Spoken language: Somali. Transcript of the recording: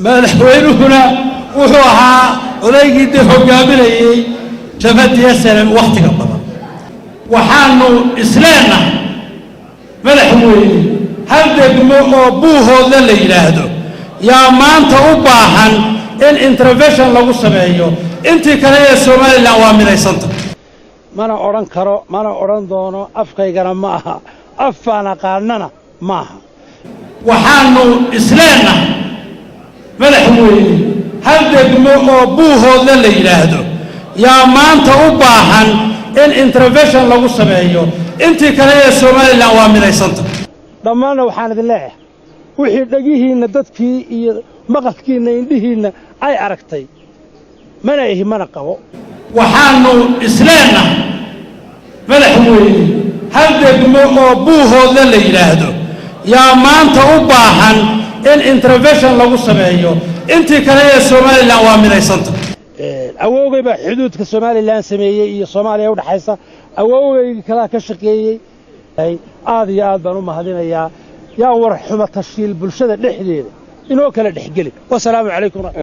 madaxweynuhuna wuxuu ahaa odaygii dib hogaaminayay jabhadii SNM waqtiga badan waxaanu isleenahay madaxweyne hal degmo oo buuhoodla la yiraahdo yaa maanta u baahan in intervention lagu sameeyo intii kale ee Soomaaliland waa midaysanta mana oran karo mana oran doono afkaygana ma aha afana qaanana ma aha waxaanu isleenahay madaxweyne hal degmo oo buuhoodla la yiraahdo yaa maanta u baahan in intervention lagu sameeyo intii kale ee Soomaaliland waa midaysanta dhammaan waxaan idin leeyahay wixii dhagihiina dadkii iyo maqalkiina indhihiina ay aragtay mana ihi mana qabo waxaanu isleenahay madaxweyne hal degmo oo buuhoodla la yiraahdo yaa maanta u baahan in intervention lagu sameeyo intii kale ee Soomaaliland waa midaysanta awowgay baa xuduudka Soomaaliland sameeyay iyo Soomaaliya u dhaxaysa awowgay kala ka shaqeeyay aad iyo aad baan u mahadinayaa yaa war xumo tashiil bulshada dhexdeeda inoo kala dhexgeli wassalaamu calaykum